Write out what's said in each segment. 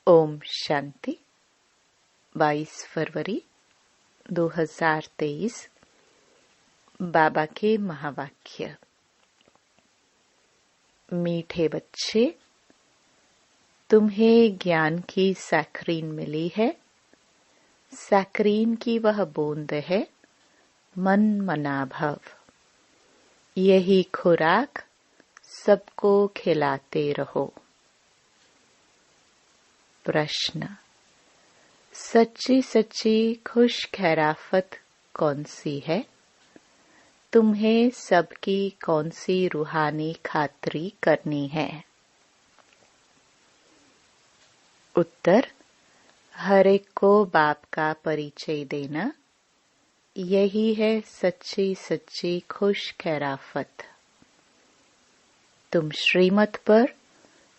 ओम शांति। 22 फरवरी 2023। बाबा के महावाक्य। मीठे बच्चे, तुम्हें ज्ञान की सैकरीन मिली है। सैकरीन की वह बूंद है मन मना भव। यही खुराक सबको खिलाते रहो। प्रश्न: सच्ची सच्ची खुश खैराफत कौन सी है? तुम्हें सबकी कौन सी रूहानी खातरी करनी है? उत्तर: हर एक को बाप का परिचय देना, यही है सच्ची सच्ची खुश खैराफत। तुम श्रीमत पर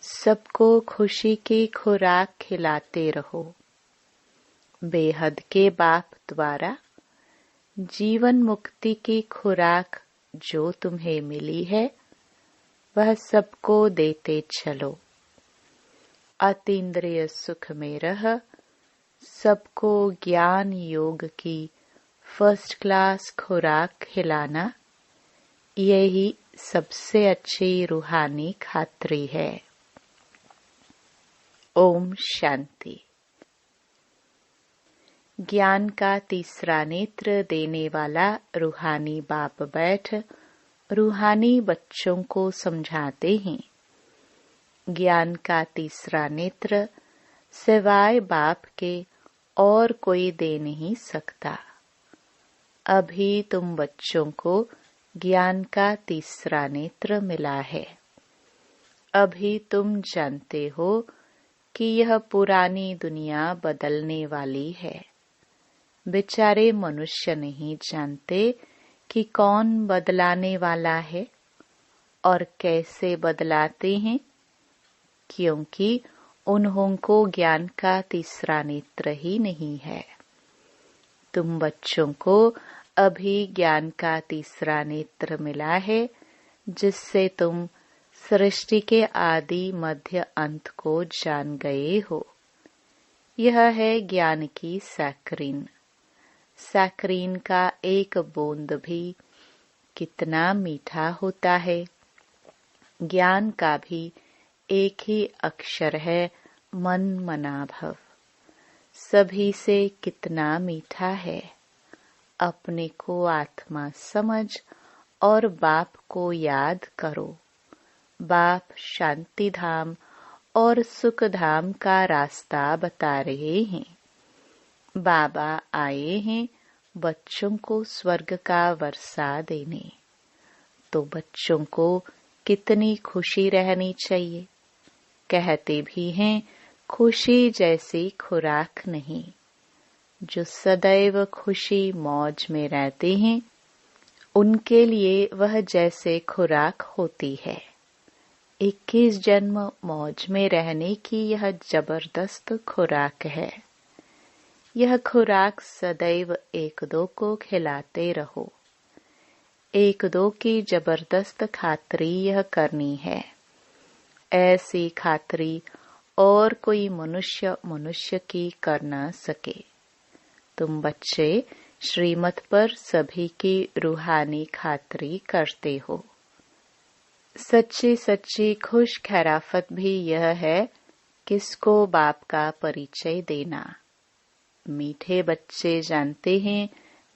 सबको खुशी की खुराक खिलाते रहो। बेहद के बाप द्वारा जीवन मुक्ति की खुराक जो तुम्हें मिली है, वह सबको देते चलो। अतीन्द्रिय सुख में रह सबको ज्ञान योग की फर्स्ट क्लास खुराक खिलाना, यही सबसे अच्छी रूहानी खातरी है। ओम शांति। ज्ञान का तीसरा नेत्र देने वाला रूहानी बाप बैठ रूहानी बच्चों को समझाते हैं। ज्ञान का तीसरा नेत्र सिवाय बाप के और कोई दे नहीं सकता। अभी तुम बच्चों को ज्ञान का तीसरा नेत्र मिला है। अभी तुम जानते हो कि यह पुरानी दुनिया बदलने वाली है। बेचारे मनुष्य नहीं जानते कि कौन बदलाने वाला है और कैसे बदलाते हैं, क्योंकि उन्हों को ज्ञान का तीसरा नेत्र ही नहीं है। तुम बच्चों को अभी ज्ञान का तीसरा नेत्र मिला है, जिससे तुम सृष्टि के आदि मध्य अंत को जान गए हो। यह है ज्ञान की सैकरीन। सैकरीन का एक बूंद भी कितना मीठा होता है। ज्ञान का भी एक ही अक्षर है मन मना भव। सभी से कितना मीठा है। अपने को आत्मा समझ और बाप को याद करो। बाप शांति धाम और सुख धाम का रास्ता बता रहे हैं। बाबा आए हैं बच्चों को स्वर्ग का वर्षा देने। तो बच्चों को कितनी खुशी रहनी चाहिए। कहते भी हैं खुशी जैसी खुराक नहीं। जो सदैव खुशी मौज में रहते हैं, उनके लिए वह जैसे खुराक होती है। 21 जन्म मौज में रहने की यह जबरदस्त खुराक है। यह खुराक सदैव एक दो को खिलाते रहो। एक दो की जबरदस्त खातरी यह करनी है। ऐसी खातरी और कोई मनुष्य की कर न सके। तुम बच्चे श्रीमत पर सभी की रूहानी खातरी करते हो। सच्ची सच्ची खुश खैराफत भी यह है किसको बाप का परिचय देना। मीठे बच्चे जानते हैं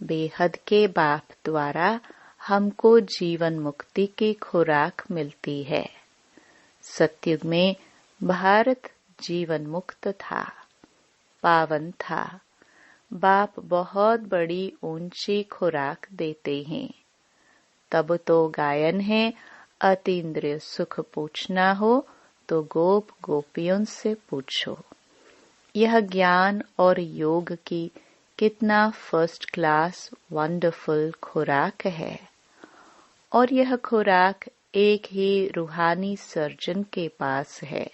बेहद के बाप द्वारा हमको जीवन मुक्ति की खुराक मिलती है। सतयुग में भारत जीवन मुक्त था, पावन था। बाप बहुत बड़ी ऊंची खुराक देते हैं। तब तो गायन है, अतीन्द्रिय सुख पूछना हो तो गोप गोपियों से पूछो। यह ज्ञान और योग की कितना फर्स्ट क्लास वंडरफुल खुराक है। और यह खुराक एक ही रूहानी सर्जन के पास है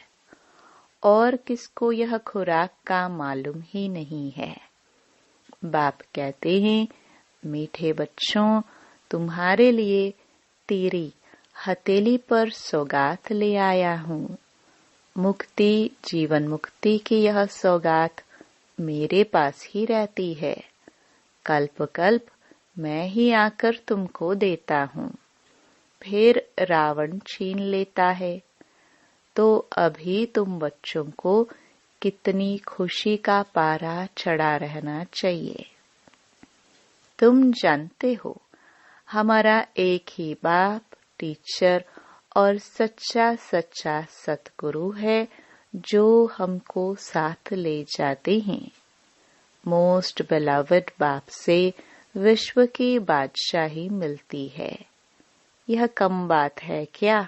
और किसको यह खुराक का मालूम ही नहीं है। बाप कहते हैं, मीठे बच्चों, तुम्हारे लिए तेरी हथेली पर सौगात ले आया हूँ। मुक्ति, जीवन मुक्ति की यह सौगात मेरे पास ही रहती है। कल्प कल्प मैं ही आकर तुमको देता हूँ, फिर रावण छीन लेता है। तो अभी तुम बच्चों को कितनी खुशी का पारा चढ़ा रहना चाहिए। तुम जानते हो, हमारा एक ही बाप, टीचर और सच्चा सच्चा सतगुरु है, जो हमको साथ ले जाते हैं। मोस्ट बिलवड बाप से विश्व की बादशाही मिलती है। यह कम बात है क्या?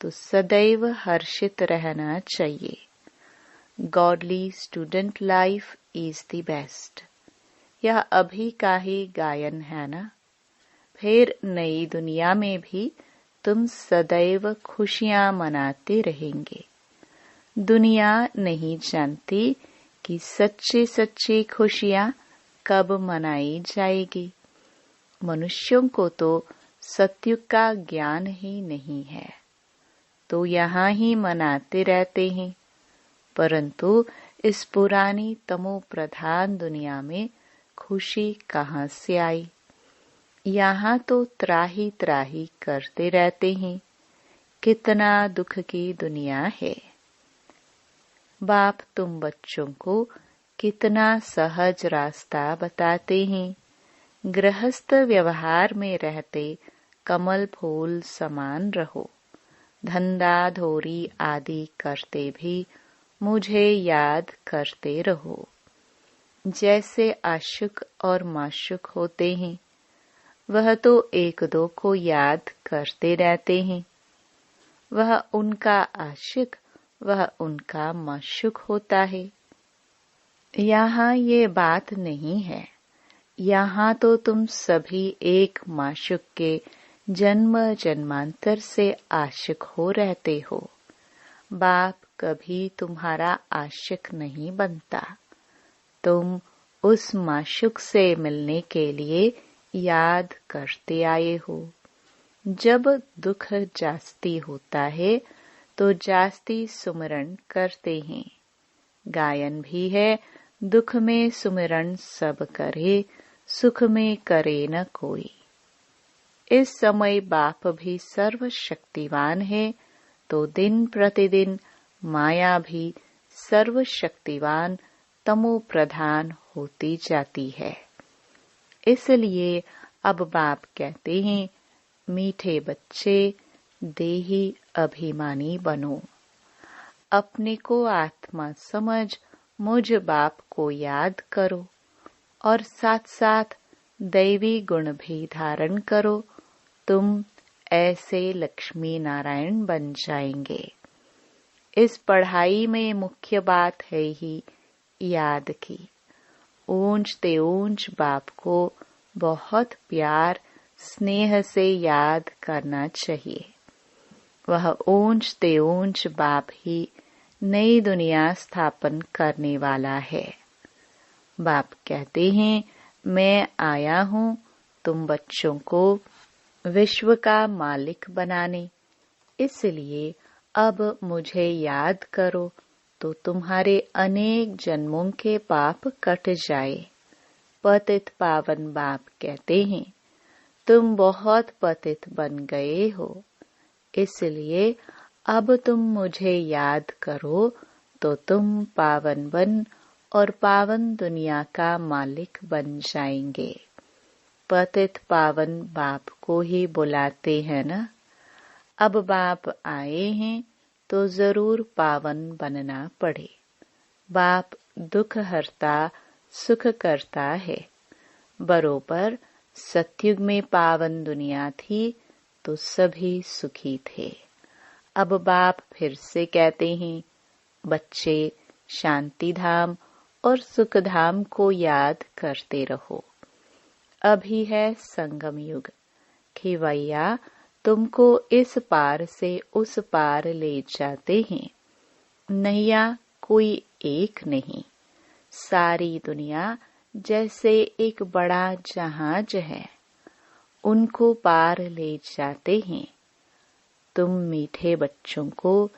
तो सदैव हर्षित रहना चाहिए। Godly student life is the best. यह अभी का ही गायन है ना। फिर नई दुनिया में भी तुम सदैव खुशियां मनाते रहेंगे। दुनिया नहीं जानती कि सच्ची सच्ची खुशियां कब मनाई जाएगी। मनुष्यों को तो सतयुग का ज्ञान ही नहीं है, तो यहाँ ही मनाते रहते हैं। परंतु इस पुरानी तमो प्रधान दुनिया में खुशी कहाँ से आई? यहाँ तो त्राही त्राही करते रहते हैं। कितना दुख की दुनिया है। बाप तुम बच्चों को कितना सहज रास्ता बताते हैं। गृहस्थ व्यवहार में रहते कमल फूल समान रहो। धंधा धोरी आदि करते भी मुझे याद करते रहो। जैसे आशिक और माशुक होते हैं, वह तो एक दो को याद करते रहते हैं। वह उनका आशिक, वह उनका माशुक होता है। यहाँ ये बात नहीं है। यहाँ तो तुम सभी एक माशुक के जन्म जन्मांतर से आशिक हो रहते हो। बाप कभी तुम्हारा आशिक नहीं बनता। तुम उस माशुक से मिलने के लिए याद करते आए हो। जब दुख जास्ती होता है तो जास्ती सुमिरन करते हैं। गायन भी है, दुख में सुमिरन सब करे, सुख में करे न कोई। इस समय बाप भी सर्वशक्तिवान है, तो दिन प्रतिदिन माया भी सर्वशक्तिवान तमो प्रधान होती जाती है। इसलिए अब बाप कहते हैं, मीठे बच्चे देही अभिमानी बनो। अपने को आत्मा समझ मुझ बाप को याद करो और साथ साथ दैवी गुण भी धारण करो। तुम ऐसे लक्ष्मी नारायण बन जाएंगे। इस पढ़ाई में मुख्य बात है ही याद की। ऊंच ते ऊंच बाप को बहुत प्यार स्नेह से याद करना चाहिए। वह ऊंच ते ऊंच बाप ही नई दुनिया स्थापन करने वाला है। बाप कहते हैं, मैं आया हूँ तुम बच्चों को विश्व का मालिक बनाने। इसलिए अब मुझे याद करो तो तुम्हारे अनेक जन्मों के पाप कट जाए। पतित पावन बाप कहते हैं, तुम बहुत पतित बन गए हो, इसलिए अब तुम मुझे याद करो तो तुम पावन बन और पावन दुनिया का मालिक बन जाएंगे। पतित पावन बाप को ही बुलाते हैं ना। अब बाप आए हैं तो जरूर पावन बनना पड़े। बाप दुख हरता सुख करता है। बरोबर सतयुग में पावन दुनिया थी तो सभी सुखी थे। अब बाप फिर से कहते हैं, बच्चे शांति धाम और सुख धाम को याद करते रहो। अभी है संगम युग। खिवैया तुमको इस पार से उस पार ले जाते हैं। नैया कोई एक नहीं, सारी दुनिया जैसे एक बड़ा जहाज है, उनको पार ले जाते हैं। तुम मीठे बच्चों को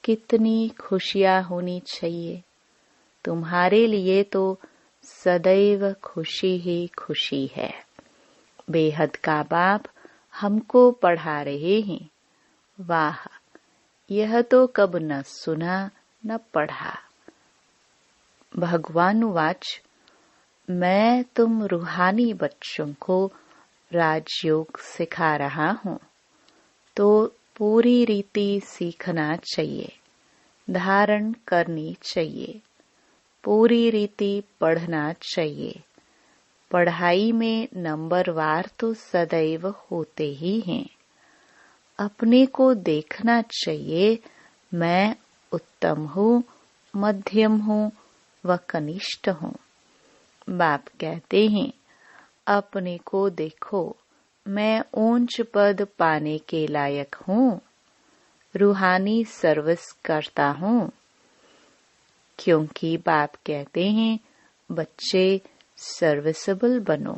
कितनी खुशियाँ होनी चाहिए। तुम्हारे लिए तो सदैव खुशी ही खुशी है। बेहद का बाप हमको पढ़ा रहे हैं। वाह, यह तो कब न सुना न पढ़ा। भगवान वाच, मैं तुम रूहानी बच्चों को राजयोग सिखा रहा हूँ, तो पूरी रीति सीखना चाहिए, धारण करनी चाहिए, पूरी रीति पढ़ना चाहिए। पढ़ाई में नंबरवार तो सदैव होते ही हैं। अपने को देखना चाहिए, मैं उत्तम हूँ, मध्यम हूँ व कनिष्ठ हूँ। बाप कहते हैं, अपने को देखो, मैं ऊंच पद पाने के लायक हूँ, रूहानी सर्विस करता हूँ। क्योंकि बाप कहते हैं, बच्चे सर्विसेबल बनो,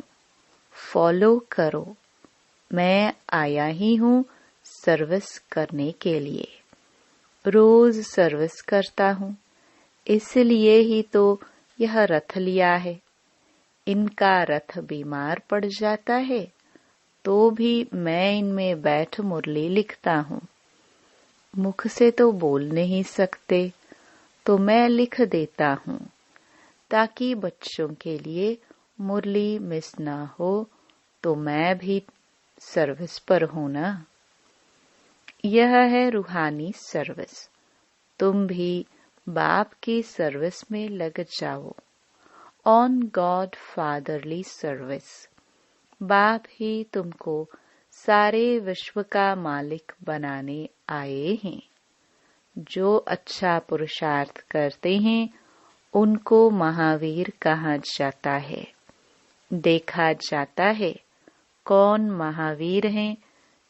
फॉलो करो। मैं आया ही हूँ सर्विस करने के लिए, रोज सर्विस करता हूँ। इसलिए ही तो यह रथ लिया है। इनका रथ बीमार पड़ जाता है तो भी मैं इनमें बैठ मुरली लिखता हूँ। मुख से तो बोल नहीं सकते, तो मैं लिख देता हूँ, ताकि बच्चों के लिए मुरली मिस ना हो। तो मैं भी सर्विस पर हूँ ना। यह है रूहानी सर्विस। तुम भी बाप की सर्विस में लग जाओ। On God fatherly service. बाप ही तुमको सारे विश्व का मालिक बनाने आए हैं। जो अच्छा पुरुषार्थ करते हैं उनको महावीर कहा जाता है। देखा जाता है कौन महावीर हैं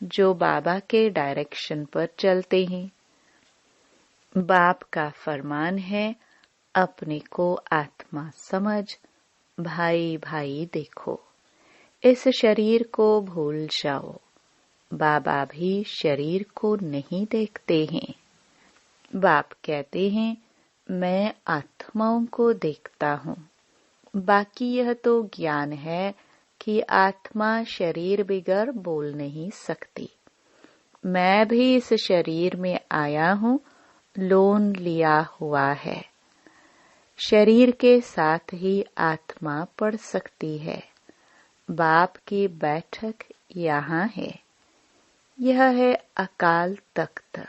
जो बाबा के डायरेक्शन पर चलते हैं। बाप का फरमान है, अपने को आत्मा समझ, भाई भाई देखो। इस शरीर को भूल जाओ। बाबा भी शरीर को नहीं देखते हैं। बाप कहते हैं, मैं आत्माओं को देखता हूँ। बाकी यह तो ज्ञान है कि आत्मा शरीर बिगर बोल नहीं सकती। मैं भी इस शरीर में आया हूँ, लोन लिया हुआ है। शरीर के साथ ही आत्मा पढ़ सकती है। बाप की बैठक यहाँ है। यह है अकाल तख्त।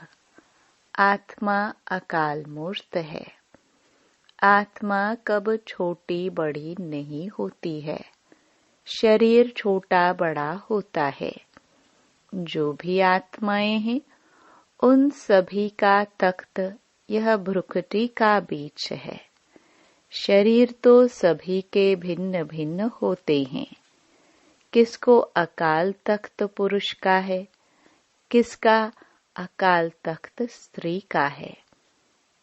आत्मा अकाल मूर्त है। आत्मा कब छोटी बड़ी नहीं होती है। शरीर छोटा बड़ा होता है। जो भी आत्माएं हैं उन सभी का तख्त यह भ्रुकुटी का बीच है। शरीर तो सभी के भिन्न भिन्न होते हैं। किसको अकाल तख्त पुरुष का है, किसका अकाल तख्त स्त्री का है,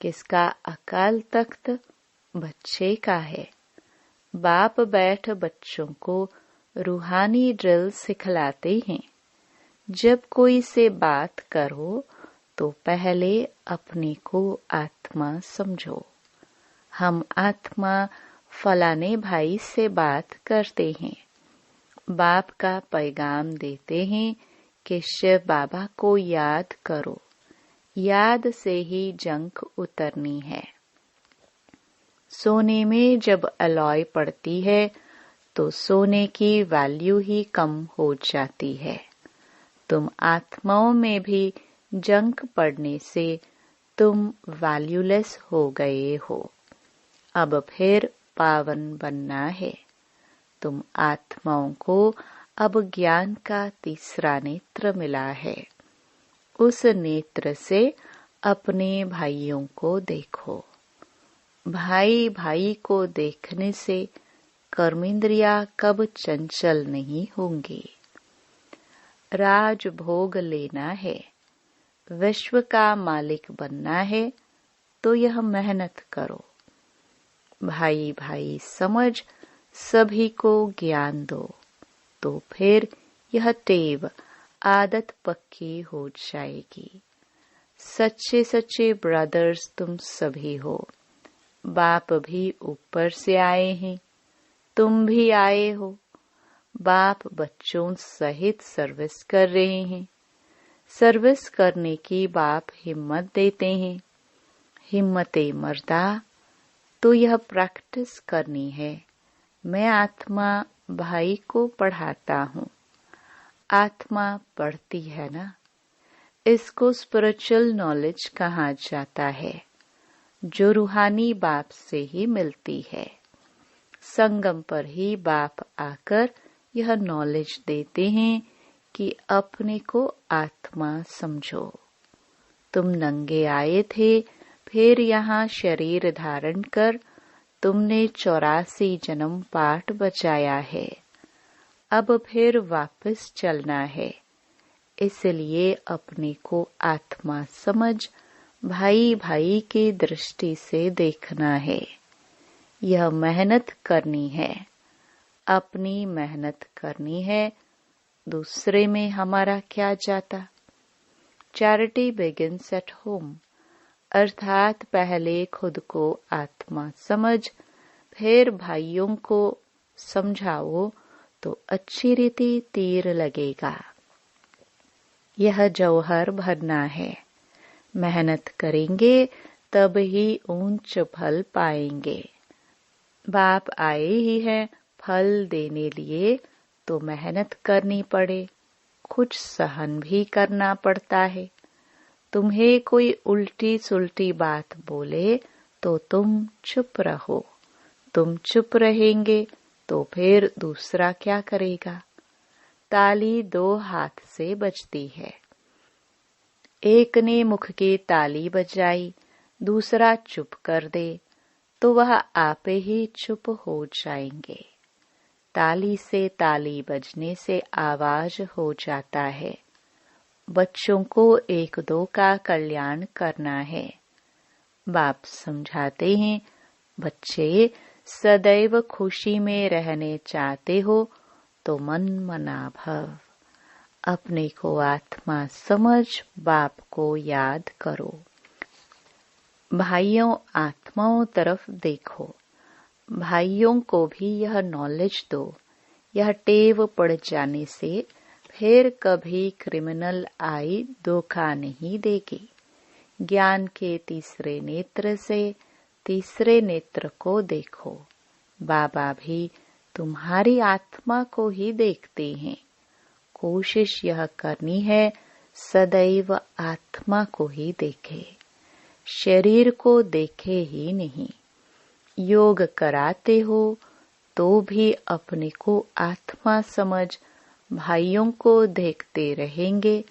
किसका अकाल तख्त बच्चे का है। बाप बैठ बच्चों को रूहानी ड्रिल सिखलाते हैं। जब कोई से बात करो तो पहले अपने को आत्मा समझो। हम आत्मा फलाने भाई से बात करते हैं। बाप का पैगाम देते हैं कि शिव बाबा को याद करो। याद से ही जंग उतरनी है। सोने में जब अलॉय पड़ती है तो सोने की वैल्यू ही कम हो जाती है। तुम आत्माओं में भी जंग पड़ने से तुम वैल्यूलेस हो गए हो। अब फिर पावन बनना है। तुम आत्माओं को अब ज्ञान का तीसरा नेत्र मिला है। उस नेत्र से अपने भाइयों को देखो। भाई भाई को देखने से कर्मेंद्रिया कब चंचल नहीं होंगी। राज भोग लेना है, विश्व का मालिक बनना है, तो यह मेहनत करो। भाई भाई समझ सभी को ज्ञान दो, तो फिर यह टेव आदत पक्की हो जाएगी। सच्चे सच्चे ब्रदर्स तुम सभी हो। बाप भी ऊपर से आए हैं, तुम भी आए हो। बाप बच्चों सहित सर्विस कर रहे हैं। सर्विस करने की बाप हिम्मत देते हैं। हिम्मते मर्दा, तो यह प्रैक्टिस करनी है। मैं आत्मा भाई को पढ़ाता हूँ। आत्मा पढ़ती है ना। इसको स्पिरिचुअल नॉलेज कहा जाता है, जो रूहानी बाप से ही मिलती है। संगम पर ही बाप आकर यह नॉलेज देते हैं कि अपने को आत्मा समझो। तुम नंगे आए थे, फिर यहाँ शरीर धारण कर तुमने 84 जन्म पाठ बचाया है। अब फिर वापस चलना है। इसलिए अपने को आत्मा समझ भाई भाई की दृष्टि से देखना है। यह मेहनत करनी है, अपनी मेहनत करनी है। दूसरे में हमारा क्या जाता। चैरिटी बिगिंस एट होम, अर्थात पहले खुद को आत्मा समझ, फिर भाइयों को समझाओ तो अच्छी रीति तीर लगेगा। यह जौहर भरना है। मेहनत करेंगे तब ही ऊंच फल पाएंगे। बाप आए ही हैं फल देने लिए, तो मेहनत करनी पड़े, कुछ सहन भी करना पड़ता है। तुम्हें कोई उल्टी सुल्टी बात बोले तो तुम चुप रहो। तुम चुप रहेंगे तो फिर दूसरा क्या करेगा। ताली 2 हाथ से बजती है। एक ने मुख की ताली बजाई, दूसरा चुप कर दे, तो वह आपे ही चुप हो जाएंगे। ताली से ताली बजने से आवाज हो जाता है। बच्चों को 1-2 का कल्याण करना है। बाप समझाते हैं, बच्चे सदैव खुशी में रहने चाहते हो तो मन मना भव। अपने को आत्मा समझ बाप को याद करो। भाइयों, आत्माओं तरफ देखो। भाइयों को भी यह नॉलेज दो। यह टेव पड़ जाने से फिर कभी क्रिमिनल आई धोखा नहीं देगी। ज्ञान के तीसरे नेत्र से तीसरे नेत्र को देखो। बाबा भी तुम्हारी आत्मा को ही देखते हैं। कोशिश यह करनी है सदैव आत्मा को ही देखे, शरीर को देखे ही नहीं। योग कराते हो तो भी अपने को आत्मा समझ भाइयों को देखते रहेंगे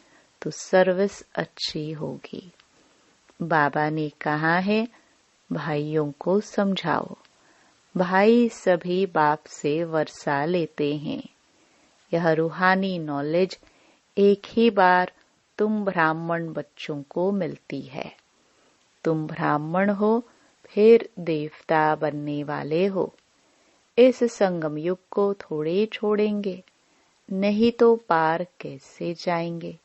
तो सर्विस अच्छी होगी। बाबा ने कहा है, भाइयों को समझाओ। भाई सभी बाप से वर्षा लेते हैं। यह रूहानी नॉलेज एक ही बार तुम ब्राह्मण बच्चों को मिलती है। तुम ब्राह्मण हो, फिर देवता बनने वाले हो। इस संगम युग को थोड़े छोड़ेंगे, नहीं तो पार कैसे जाएंगे।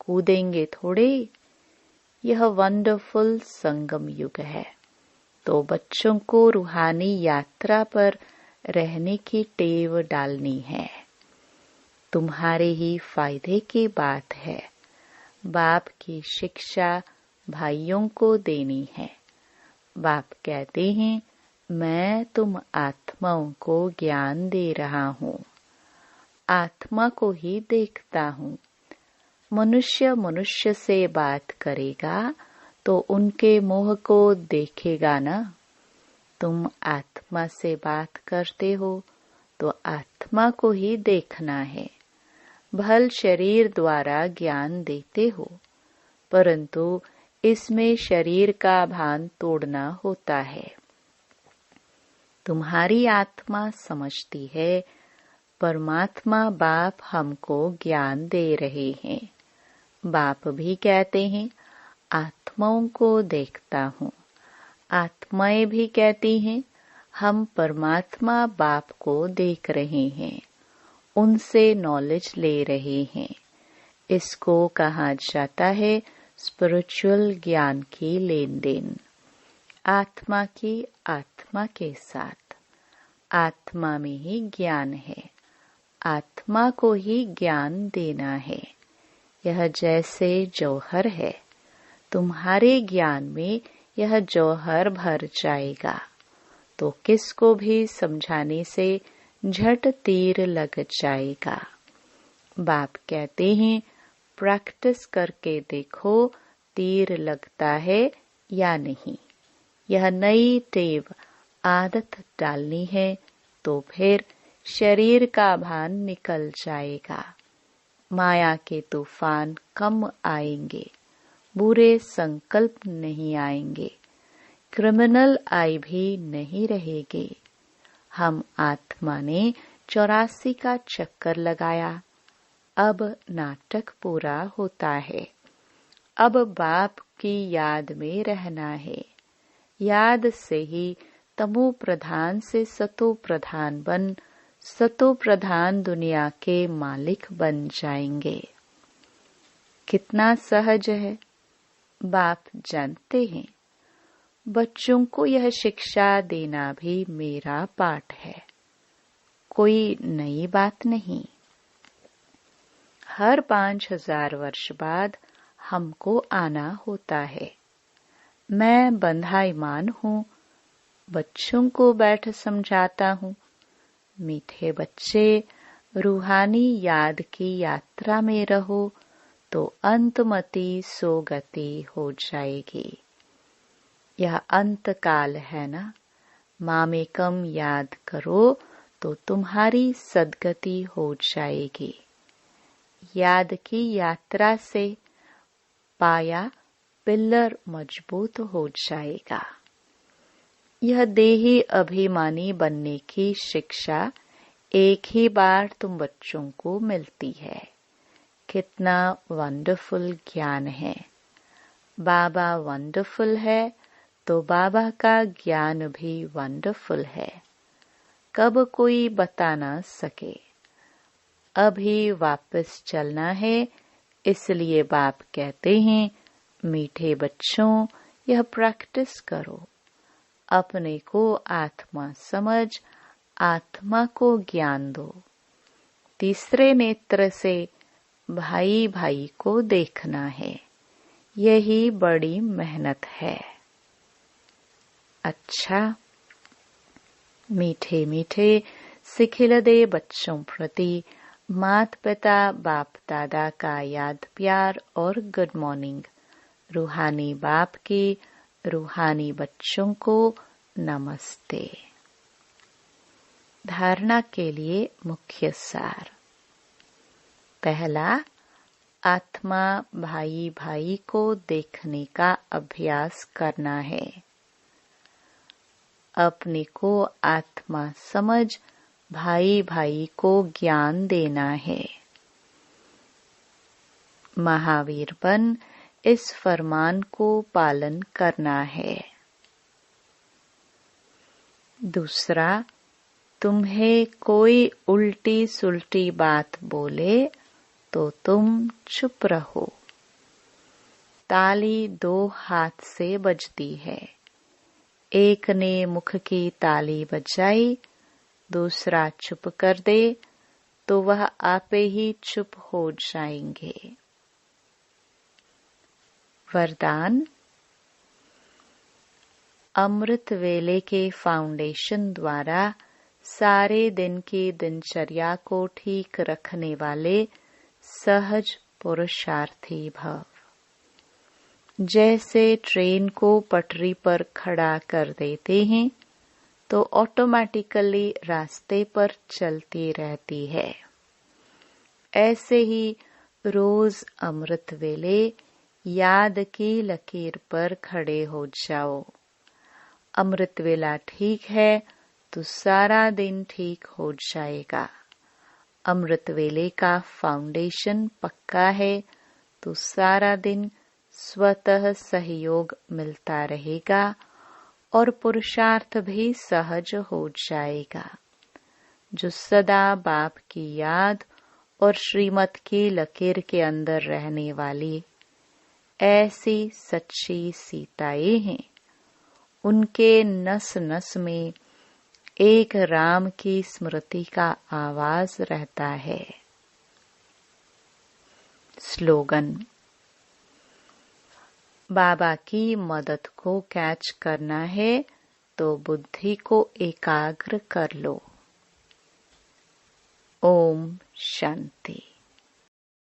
कूदेंगे थोड़े। यह वंडरफुल संगम युग है, तो बच्चों को रूहानी यात्रा पर रहने की टेव डालनी है। तुम्हारे ही फायदे की बात है। बाप की शिक्षा भाइयों को देनी है। बाप कहते हैं, मैं तुम आत्माओं को ज्ञान दे रहा हूँ। आत्मा को ही देखता हूँ। मनुष्य मनुष्य से बात करेगा तो उनके मोह को देखेगा ना। तुम आत्मा से बात करते हो तो आत्मा को ही देखना है। भल शरीर द्वारा ज्ञान देते हो, परंतु इसमें शरीर का भान तोड़ना होता है। तुम्हारी आत्मा समझती है, परमात्मा बाप हमको ज्ञान दे रहे हैं। बाप भी कहते हैं, आत्माओं को देखता हूँ। आत्माएं भी कहती हैं, हम परमात्मा बाप को देख रहे हैं, उनसे नॉलेज ले रहे हैं। इसको कहा जाता है स्पिरिचुअल ज्ञान की लेन देन, आत्मा की आत्मा के साथ। आत्मा में ही ज्ञान है, आत्मा को ही ज्ञान देना है। यह जैसे जौहर है, तुम्हारे ज्ञान में यह जौहर भर जाएगा तो किसको भी समझाने से झट तीर लग जाएगा। बाप कहते हैं प्रैक्टिस करके देखो तीर लगता है या नहीं। यह नई टेव आदत डालनी है तो फिर शरीर का भान निकल जाएगा। माया के तूफान कम आएंगे, बुरे संकल्प नहीं आएंगे, क्रिमिनल आई भी नहीं रहेगी। हम आत्मा ने 84 का चक्कर लगाया, अब नाटक पूरा होता है। अब बाप की याद में रहना है। याद से ही तमो प्रधान से सतो प्रधान बन सतो प्रधान दुनिया के मालिक बन जाएंगे। कितना सहज है, बाप जानते हैं। बच्चों को यह शिक्षा देना भी मेरा पाठ है, कोई नई बात नहीं। हर 5000 वर्ष बाद हमको आना होता है। मैं बंधाईमान हूँ, बच्चों को बैठ समझाता हूँ। मीठे बच्चे, रूहानी याद की यात्रा में रहो तो अंतमति सोगति हो जाएगी। यह अंत काल है ना, मामेकम याद करो तो तुम्हारी सद्गति हो जाएगी। याद की यात्रा से पाया पिल्लर मजबूत हो जाएगा। यह देही अभिमानी बनने की शिक्षा एक ही बार तुम बच्चों को मिलती है। कितना वंडरफुल ज्ञान है। बाबा वंडरफुल है तो बाबा का ज्ञान भी वंडरफुल है। कब कोई बता ना सके। अभी वापस चलना है, इसलिए बाप कहते हैं मीठे बच्चों यह प्रैक्टिस करो। अपने को आत्मा समझ, आत्मा को ज्ञान दो। तीसरे नेत्र से भाई भाई को देखना है, यही बड़ी मेहनत है। अच्छा, मीठे मीठे सिखिलदे बच्चों प्रति माता पिता बाप दादा का याद प्यार और गुड मॉर्निंग। रूहानी बाप की रूहानी बच्चों को नमस्ते। धारणा के लिए मुख्य सार। पहला, आत्मा भाई भाई को देखने का अभ्यास करना है। अपने को आत्मा समझ भाई भाई को ज्ञान देना है। महावीर बन इस फरमान को पालन करना है। दूसरा, तुम्हें कोई उल्टी सुल्टी बात बोले तो तुम चुप रहो। ताली 2 हाथ से बजती है। एक ने मुख की ताली बजाई, दूसरा चुप कर दे तो वह आपे ही चुप हो जाएंगे। वरदान। अमृत वेले के फाउंडेशन द्वारा सारे दिन की दिनचर्या को ठीक रखने वाले सहज पुरुषार्थी भव। जैसे ट्रेन को पटरी पर खड़ा कर देते हैं तो ऑटोमेटिकली रास्ते पर चलती रहती है। ऐसे ही रोज अमृत वेले याद की लकीर पर खड़े हो जाओ। अमृत वेला ठीक है तो सारा दिन ठीक हो जाएगा। अमृत वेले का फाउंडेशन पक्का है तो सारा दिन स्वतः सहयोग मिलता रहेगा और पुरुषार्थ भी सहज हो जाएगा। जो सदा बाप की याद और श्रीमत की लकीर के अंदर रहने वाली, ऐसी सच्ची सीताएं हैं। उनके नस नस में एक राम की स्मृति का आवाज रहता है। स्लोगन। बाबा की मदद को कैच करना है तो बुद्धि को एकाग्र कर लो। ओम शांति।